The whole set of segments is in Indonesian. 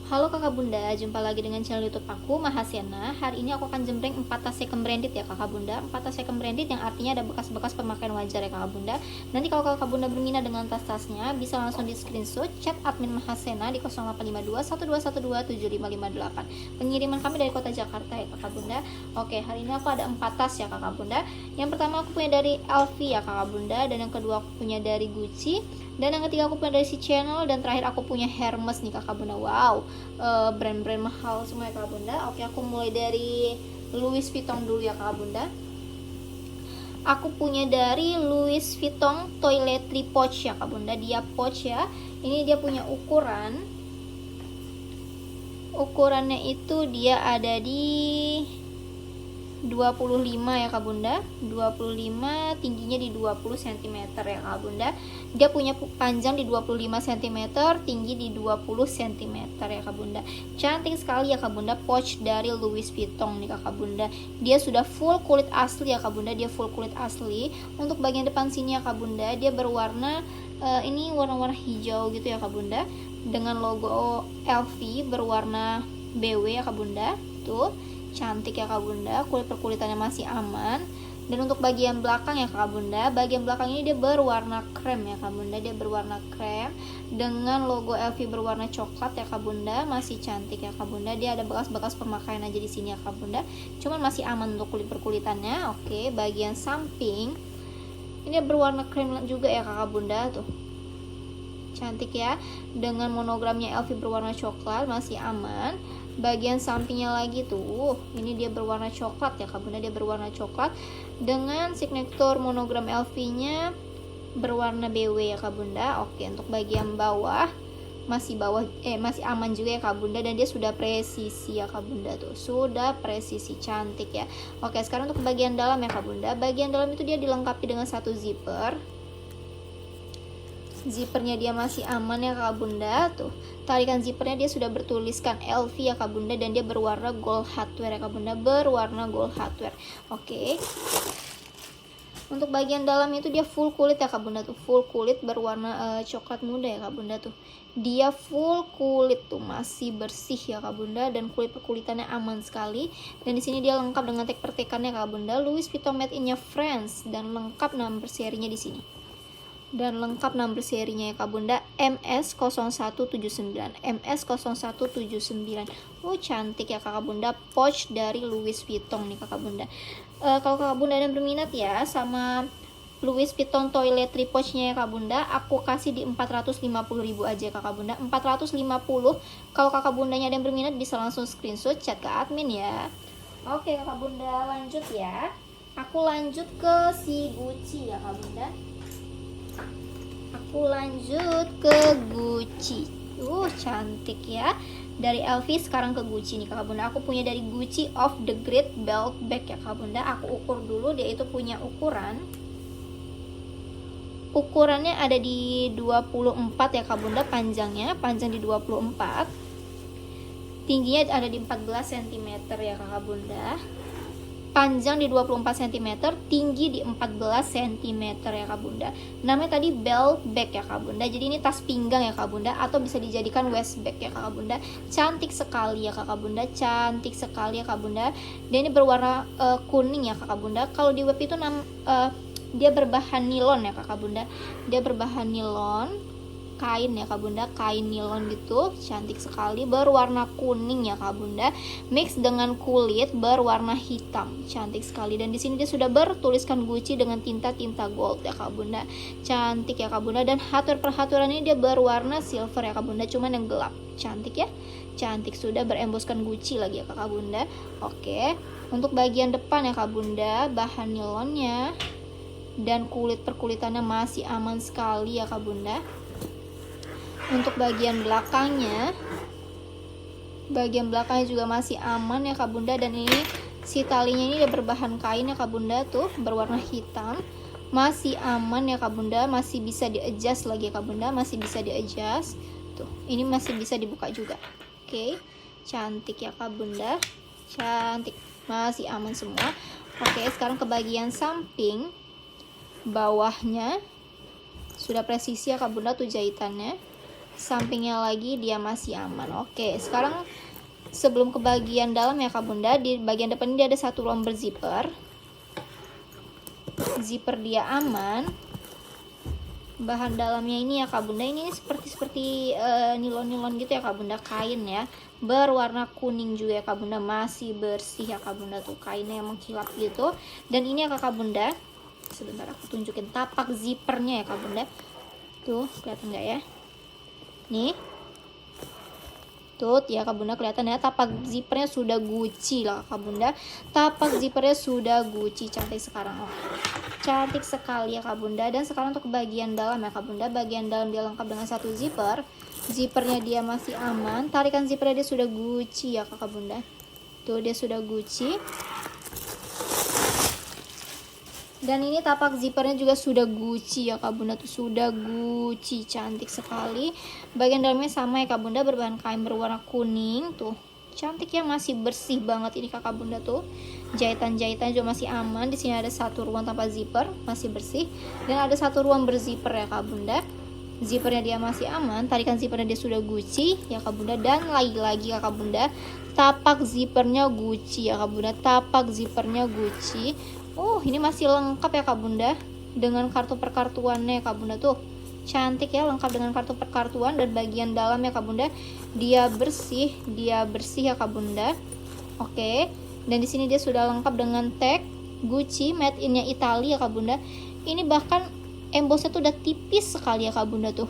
Halo kakak bunda, jumpa lagi dengan channel YouTube aku, Mahasena. Hari ini aku akan jembreng 4 tas second branded ya kakak bunda. 4 tas second branded yang artinya ada bekas-bekas pemakaian wajar ya kakak bunda. Nanti kalau kakak bunda berminat dengan tas-tasnya, bisa langsung di screenshot chat admin Mahasena di 0852 1212 7558. Pengiriman kami dari kota Jakarta ya kakak bunda. Oke, hari ini aku ada 4 tas ya kakak bunda. Yang pertama aku punya dari LV ya kakak bunda, dan yang kedua aku punya dari Gucci, dan yang ketiga aku punya dari si Channel, dan terakhir aku punya Hermes nih kakak bunda. Wow, brand-brand mahal semua ya kakak bunda. Oke, aku mulai dari Louis Vuitton dulu ya kakak bunda. Aku punya dari Louis Vuitton Toiletry Pouch ya kakak bunda. Dia pouch ya. Ini dia punya ukurannya itu dia ada di 25 ya kak bunda, 25, tingginya di 20 cm ya kak bunda. Dia punya panjang di 25 cm, tinggi di 20 cm ya kak bunda. Cantik sekali ya kak bunda, pouch dari Louis Vuitton nih kak bunda. Dia sudah full kulit asli ya kak bunda, dia full kulit asli. Untuk bagian depan sini ya kak bunda, dia berwarna ini warna-warna hijau gitu ya kak bunda, dengan logo LV berwarna BW ya kak bunda. Tuh, cantik ya kak bunda, kulit perkulitannya masih aman. Dan untuk bagian belakang ya kak bunda, bagian belakang ini dia berwarna krem ya kak bunda, dia berwarna krem dengan logo LV berwarna coklat ya kak bunda, masih cantik ya kak bunda. Dia ada bekas-bekas pemakaian aja di sini ya kak bunda, cuman masih aman untuk kulit perkulitannya. Oke, bagian samping ini berwarna krem juga ya kakak bunda, tuh cantik ya, dengan monogramnya LV berwarna coklat, masih aman. Bagian sampingnya lagi tuh, ini dia berwarna coklat ya kak bunda, dia berwarna coklat dengan signature monogram LV nya berwarna BW ya kak bunda. Oke, untuk bagian bawah masih aman juga ya kak bunda, dan dia sudah presisi ya kak bunda, tuh sudah presisi, cantik ya. Oke, sekarang untuk bagian dalam ya kak bunda. Bagian dalam itu dia dilengkapi dengan satu zippernya dia masih aman ya kak bunda. Tuh, tarikan zippernya dia sudah bertuliskan LV ya kak bunda, dan dia berwarna gold hardware ya kak bunda, berwarna gold hardware. Oke, untuk bagian dalam itu dia full kulit ya kak bunda, tuh full kulit berwarna coklat muda ya kak bunda. Tuh dia full kulit, tuh masih bersih ya kak bunda, dan kulit perkulitannya aman sekali. Dan di sini dia lengkap dengan tag pertekannya kak bunda, Louis Vuitton made in France, dan lengkap number serinya di sini. Dan lengkap number serinya ya kak bunda, MS0179, MS0179. Cantik ya kakak bunda, pouch dari Louis Vuitton nih kakak bunda. Kalau kakak bunda ada berminat ya sama Louis Vuitton Toiletry Pouch-nya ya kak bunda, aku kasih di 450.000 aja kakak bunda, 450. Kalau kakak bundanya ada yang berminat bisa langsung screenshot chat ke admin ya. Oke kakak bunda, lanjut ya. Aku lanjut ke si Gucci ya kak bunda. Aku lanjut ke Gucci. Cantik ya. Dari LV sekarang ke Gucci nih kakak bunda. Aku punya dari Gucci of the Great Belt Bag ya kakak bunda. Aku ukur dulu, dia itu punya ukurannya ada di 24 ya kak bunda, panjang di 24, tingginya ada di 14 cm ya kakak bunda. Panjang di 24 cm, tinggi di 14 cm ya kak bunda. Namanya tadi belt bag ya kak bunda, jadi ini tas pinggang ya kak bunda, atau bisa dijadikan waist bag ya kak bunda. Cantik sekali ya kak bunda, cantik sekali ya kak bunda. Dan ini berwarna kuning ya kak bunda. Kalau di web itu dia berbahan nilon ya kak bunda, dia berbahan nilon, kain ya kak bunda, kain nilon gitu, cantik sekali, berwarna kuning ya kak bunda, mix dengan kulit berwarna hitam, cantik sekali. Dan di sini dia sudah bertuliskan Gucci dengan tinta gold ya kak bunda, cantik ya kak bunda. Dan hardware ini dia berwarna silver ya kak bunda, cuman yang gelap, cantik ya, cantik, sudah beremboskan Gucci lagi ya kak bunda. Oke, untuk bagian depan ya kak bunda, bahan nilonnya dan kulit perkulitannya masih aman sekali ya kak bunda. Untuk bagian belakangnya juga masih aman ya kak bunda, dan ini si talinya ini udah berbahan kain ya kak bunda, tuh berwarna hitam, masih aman ya kak bunda, masih bisa di adjust lagi ya kak bunda, masih bisa di adjust. Tuh, ini masih bisa dibuka juga. Oke, cantik ya kak bunda, cantik, masih aman semua. Oke, sekarang ke bagian samping, bawahnya sudah presisi ya kak bunda tuh jahitannya. sampingnya lagi dia masih aman. Oke, sekarang sebelum ke bagian dalam ya kak bunda, di bagian depan ini ada satu ruang berzipper. Zipper dia aman. Bahan dalamnya ini ya kak bunda, ini seperti nilon gitu ya kak bunda, kain ya, berwarna kuning juga ya kak bunda, masih bersih ya kak bunda, tuh kainnya yang mengkilap gitu. Dan ini ya kak bunda, sebentar aku tunjukin tapak zippernya ya kak bunda, tuh kelihatan nggak ya, nih tuh ya kak bunda, kelihatan ya, tapak zippernya sudah Gucci lah kak bunda, tapak zippernya sudah Gucci, cantik sekarang. Cantik sekali ya kak bunda. Dan sekarang untuk bagian dalam ya kak bunda, bagian dalam dia lengkap dengan satu zipper. Zippernya dia masih aman, tarikan zippernya dia sudah Gucci ya kak bunda, tuh dia sudah Gucci. Dan ini tapak zippernya juga sudah Gucci ya kak bunda, tuh sudah Gucci, cantik sekali. Bagian dalamnya sama ya kak bunda, berbahan kain berwarna kuning, tuh cantik ya, masih bersih banget ini kakak bunda, tuh jahitan-jahitan juga masih aman. Di sini ada satu ruang tanpa zipper, masih bersih, dan ada satu ruang berzipper ya kak bunda. Zippernya dia masih aman, tarikan zippernya dia sudah Gucci ya kak bunda. Dan lagi-lagi kakak bunda, tapak zippernya Gucci ya kak bunda, tapak zippernya Gucci. Oh, ini masih lengkap ya kak bunda dengan kartu perkartuannya ya kak bunda, tuh cantik ya, lengkap dengan kartu perkartuan. Dan bagian dalam ya kak bunda, dia bersih ya kak bunda. Oke, dan di sini dia sudah lengkap dengan tag Gucci made in-nya Italia ya kak bunda. Ini bahkan embossnya tuh udah tipis sekali ya kak bunda, tuh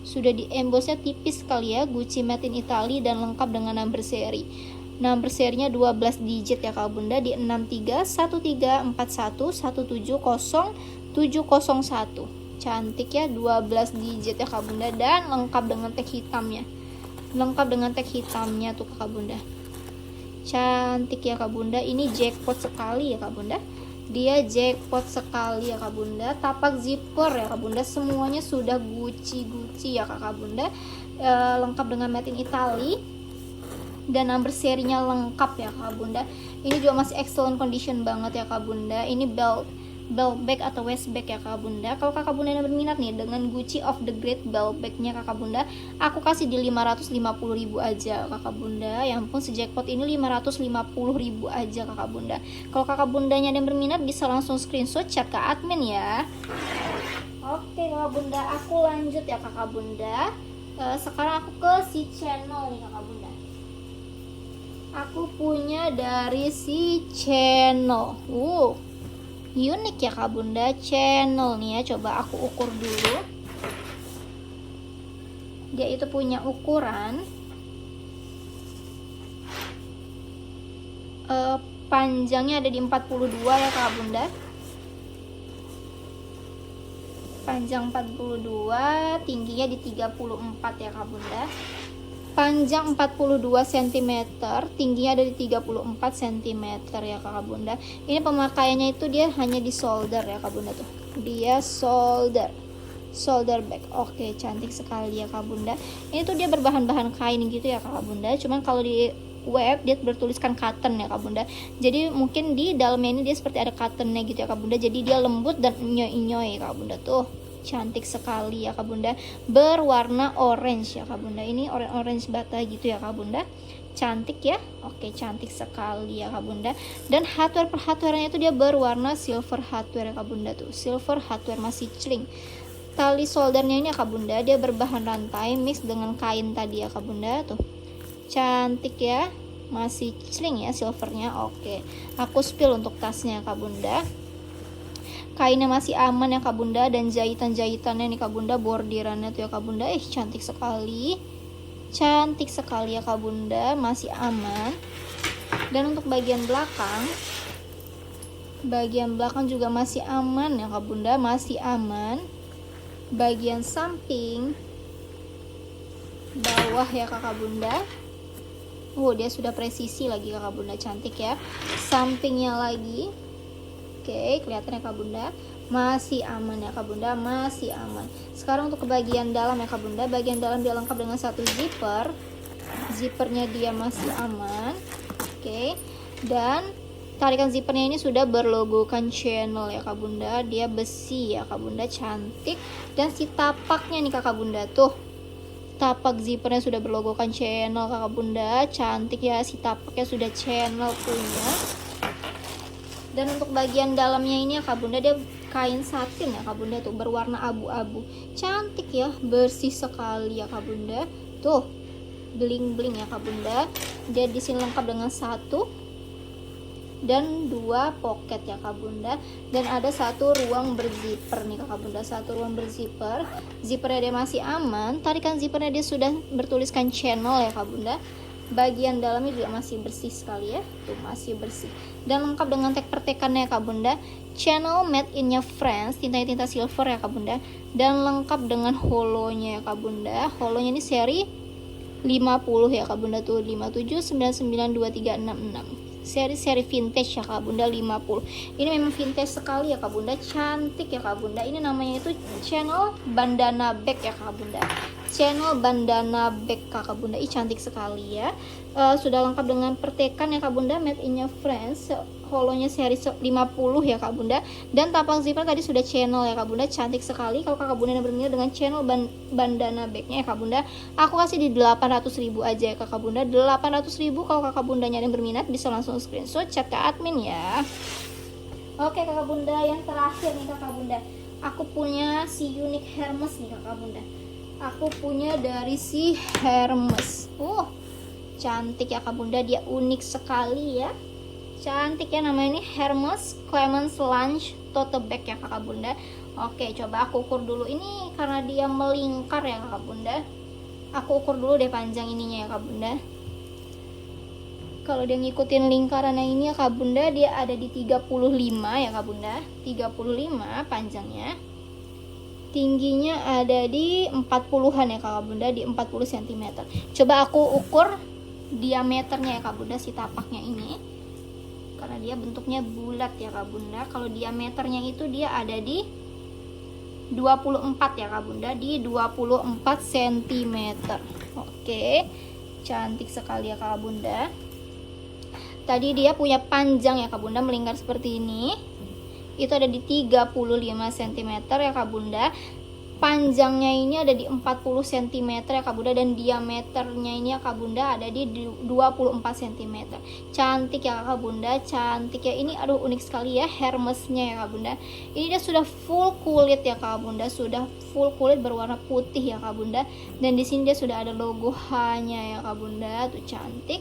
sudah di embossnya tipis sekali ya, Gucci made in Italy, dan lengkap dengan number seri. Number serinya 12 digit ya kak bunda, di 63134171700701. Cantik ya, 12 digit ya kak bunda, dan lengkap dengan tag hitamnya. Lengkap dengan tag hitamnya tuh kak bunda. Cantik ya kak bunda, ini jackpot sekali ya kak bunda. Dia jackpot sekali ya kak bunda. Tapak zipper ya kak bunda, semuanya sudah Gucci ya kak bunda. Lengkap dengan made in Italy, dan number serinya lengkap ya kak bunda. Ini juga masih excellent condition banget ya kak bunda. Ini belt bag atau waist bag ya kak bunda. Kalau kakak bunda yang berminat nih dengan Gucci of the Great belt bagnya kakak bunda, aku kasih di 550.000 aja kakak bunda. Ya ampun, sejackpot ini 550.000 aja kakak bunda. Kalau kakak bundanya yang berminat bisa langsung screenshot, chat ke admin ya. Oke kakak bunda, aku lanjut ya kakak bunda. Sekarang aku ke si channel nih kakak bunda. Aku punya dari si channel. Unik ya kak bunda, channel nih ya. Coba aku ukur dulu. Dia itu punya ukuran panjangnya ada di 42 ya kak bunda. Panjang 42, tingginya di 34 ya kak bunda. Panjang 42 cm, tingginya ada di 34 cm ya kak bunda. Ini pemakaiannya itu dia hanya di solder ya kak bunda, tuh dia solder bag. Oke, cantik sekali ya kak bunda. Ini tuh dia berbahan-bahan kain gitu ya kak bunda, cuman kalau di web dia bertuliskan cotton ya kak bunda. Jadi mungkin di dalamnya ini dia seperti ada cottonnya gitu ya kak bunda, jadi dia lembut dan inyoy kak bunda. Tuh cantik sekali ya kak bunda, berwarna orange ya kak bunda. Ini orange bata gitu ya kak bunda, cantik ya. Oke, cantik sekali ya kak bunda. Dan hardware per hardware-nya itu dia berwarna silver hardware ya kak bunda, tuh silver hardware, masih cling. Tali soldernya ini ya kak bunda, dia berbahan rantai mix dengan kain tadi ya kak bunda, tuh cantik ya, masih cling ya silvernya. Oke, aku spill untuk tasnya kak bunda. Kainnya masih aman ya kak bunda, dan jahitan-jahitannya nih kak bunda, bordirannya tuh ya kak bunda, cantik sekali ya kak bunda, masih aman. Dan untuk bagian belakang juga masih aman ya kak bunda, masih aman. Bagian samping, bawah ya kakak bunda, dia sudah presisi lagi kakak bunda, cantik ya. Sampingnya lagi, oke, kelihatan ya kak bunda, masih aman ya kak bunda, masih aman. Sekarang untuk ke bagian dalam ya kak bunda. Bagian dalam dia lengkap dengan satu zipper, zippernya dia masih aman. Oke, dan tarikan zippernya ini sudah berlogokan channel ya kak bunda, dia besi ya kak bunda, cantik. Dan si tapaknya nih kakak bunda, tuh tapak zippernya sudah berlogokan channel kakak bunda, cantik ya, si tapaknya sudah channel punya. Dan untuk bagian dalamnya ini ya kak bunda, dia kain satin ya kak bunda tuh, berwarna abu-abu, cantik ya, bersih sekali ya kak bunda. Tuh bling-bling ya kak bunda. Dia di sini lengkap dengan 1 dan 2 pocket ya kak bunda, dan ada 1 ruang berzipper nih kak bunda, 1 ruang berzipper. Zippernya dia masih aman, tarikan zippernya dia sudah bertuliskan channel ya kak bunda. Bagian dalamnya juga masih bersih sekali ya, tuh masih bersih, dan lengkap dengan tag pertekannya kak bunda, channel made in France, tinta silver ya kak bunda, dan lengkap dengan holonya ya kak bunda. Holonya ini seri 50 ya kak bunda tuh, 579923666, seri vintage ya kak bunda, 50. Ini memang vintage sekali ya kak bunda, cantik ya kak bunda. Ini namanya itu channel bandana bag ya kak bunda, channel bandana bag kakak bunda. Ih cantik sekali ya. Sudah lengkap dengan pertekan ya kak bunda, made in France, holonya seri 50 ya kak bunda, dan tapak zipper tadi sudah channel ya kak bunda, cantik sekali. Kalau kakak bunda yang berminat dengan channel bandana bagnya ya kak bunda, aku kasih di 800.000 aja ya kakak bunda, 800.000. Kalau kakak bundanya yang berminat bisa langsung screenshot, chat ke admin ya. Oke kakak bunda, yang terakhir nih kakak bunda, aku punya si Unique Hermes nih kakak bunda. Aku punya dari si Hermes. Cantik ya kak bunda, dia unik sekali ya, cantik ya. Namanya ini Hermes Clemens Lunch Tote Bag ya kakak bunda. Oke, coba aku ukur dulu ini, karena dia melingkar ya kakak bunda. Aku ukur dulu deh panjang ininya ya kak bunda. Kalau dia ngikutin lingkarannya ini ya kak bunda, dia ada di 35 ya kak bunda, 35 panjangnya. Tingginya ada di 40-an ya kakak bunda, di 40 cm. Coba aku ukur diameternya ya kak bunda, si tapaknya ini, karena dia bentuknya bulat ya kak bunda. Kalau diameternya itu dia ada di 24 ya kak bunda, di 24 cm. Oke, cantik sekali ya kak bunda. Tadi dia punya panjang ya kak bunda, melingkar seperti ini, itu ada di 35 cm ya kak bunda. Panjangnya ini ada di 40 cm ya kak bunda, dan diameternya ini ya kak bunda ada di 24 cm. Cantik ya kak bunda, cantik ya. Ini aduh unik sekali ya Hermesnya ya kak bunda. Ini dia sudah full kulit ya kak bunda, sudah full kulit berwarna putih ya kak bunda, dan di sini dia sudah ada logo H-nya ya kak bunda. Tuh cantik,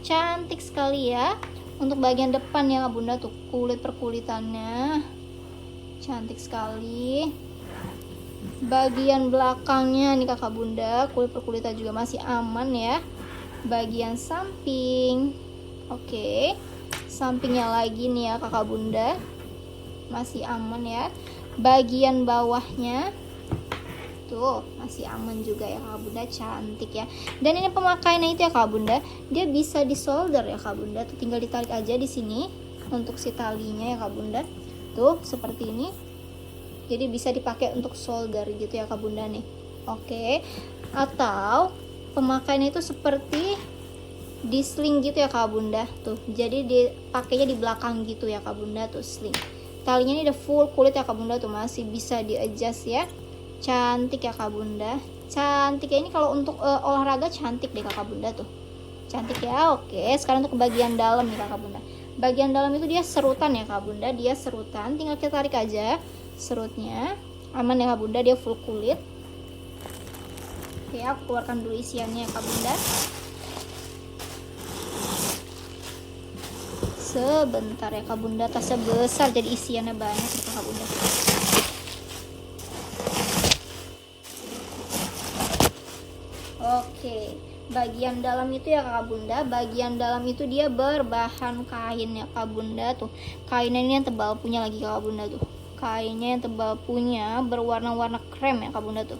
cantik sekali ya. Untuk bagian depan ya kak bunda, tuh kulit perkulitannya cantik sekali. Bagian belakangnya nih kakak bunda, kulit perkulitan juga masih aman ya. Bagian samping, oke, sampingnya lagi nih ya kakak bunda, masih aman ya. Bagian bawahnya tuh masih aman juga ya kakak bunda, cantik ya. Dan ini pemakaiannya itu ya kakak bunda, dia bisa di solder ya kakak bunda, tuh tinggal ditarik aja di sini untuk si talinya ya kakak bunda, tuh seperti ini. Jadi bisa dipakai untuk solder gitu ya kak bunda nih. Oke, atau pemakaiannya itu seperti di sling gitu ya kak bunda tuh, jadi dipakainya di belakang gitu ya kak bunda tuh, sling. Talinya ini udah full kulit ya kak bunda tuh, masih bisa di adjust ya. Cantik ya kak bunda, cantik ya. Ini kalau untuk olahraga cantik deh kakak bunda tuh, cantik ya. Oke, sekarang untuk bagian dalam nih kakak bunda. Bagian dalam itu dia serutan ya kak bunda, dia serutan, tinggal kita tarik aja serutnya, aman ya kak bunda, dia full kulit. Oke, aku keluarkan dulu isiannya ya kak bunda. Sebentar ya kak bunda, tasnya besar jadi isiannya banyak ya kak bunda. Oke, bagian dalam itu ya kak bunda, bagian dalam itu dia berbahan kain ya kak bunda tuh. Kainnya ini yang tebal punya lagi kak bunda tuh, kainnya yang tebal punya, berwarna-warna krem ya kak bunda tuh.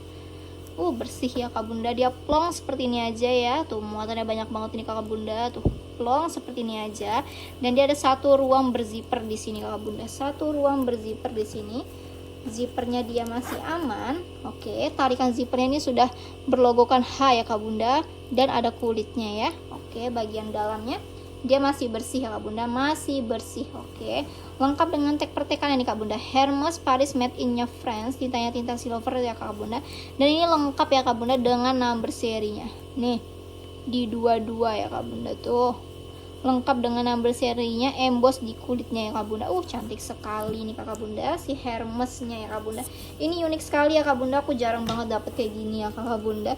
Bersih ya kak bunda, dia plong seperti ini aja ya. Tuh muatannya banyak banget ini kakak bunda tuh, plong seperti ini aja. Dan dia ada 1 ruang berzipper di sini kakak bunda, 1 ruang berzipper di sini. Zippernya dia masih aman. Oke, tarikan zippernya ini sudah berlogokan H ya kak bunda, dan ada kulitnya ya. Oke, bagian dalamnya dia masih bersih ya Kak Bunda, masih bersih. Oke, lengkap dengan tag pertekannya nih Kak Bunda, Hermes Paris made in France, tintanya tinta silver ya Kak Bunda. Dan ini lengkap ya Kak Bunda dengan number serinya nih di 22 ya Kak Bunda, tuh lengkap dengan number serinya, emboss di kulitnya ya Kak Bunda. Cantik sekali nih Kak Bunda, si Hermesnya ya Kak Bunda. Ini unik sekali ya Kak Bunda, aku jarang banget dapet kayak gini ya Kak Bunda.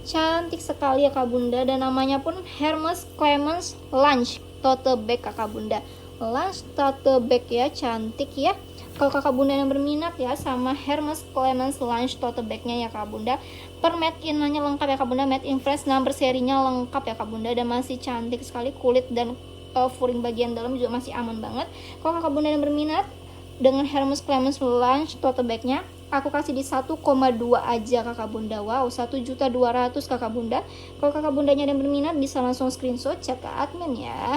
Cantik sekali ya Kak Bunda, dan namanya pun Hermes Clemens Lunch Tote Bag Kakak Bunda. Lunch Tote Bag ya, cantik ya. Kalau Kakak Bunda yang berminat ya sama Hermes Clemens Lunch Tote Bag-nya ya Kak Bunda, per made in-nya lengkap ya Kak Bunda, made in France, number serinya lengkap ya Kak Bunda, dan masih cantik sekali, kulit dan furing bagian dalam juga masih aman banget. Kalau Kakak Bunda yang berminat dengan Hermes Clemens Lunch Tote Bag-nya, aku kasih di 1,2 aja Kakak Bunda. Wow, 1.200.000 Kakak Bunda. Kalau Kakak Bundanya yang berminat bisa langsung screenshot, chat ke admin ya.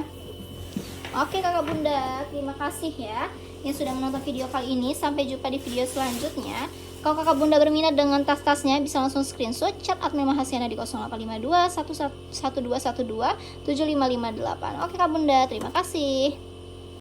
Oke Kakak Bunda, terima kasih ya yang sudah menonton video kali ini. Sampai jumpa di video selanjutnya. Kalau Kakak Bunda berminat dengan tas-tasnya bisa langsung screenshot, chat admin Mahasiana di 0852 1212 7558. Oke Kak Bunda, terima kasih.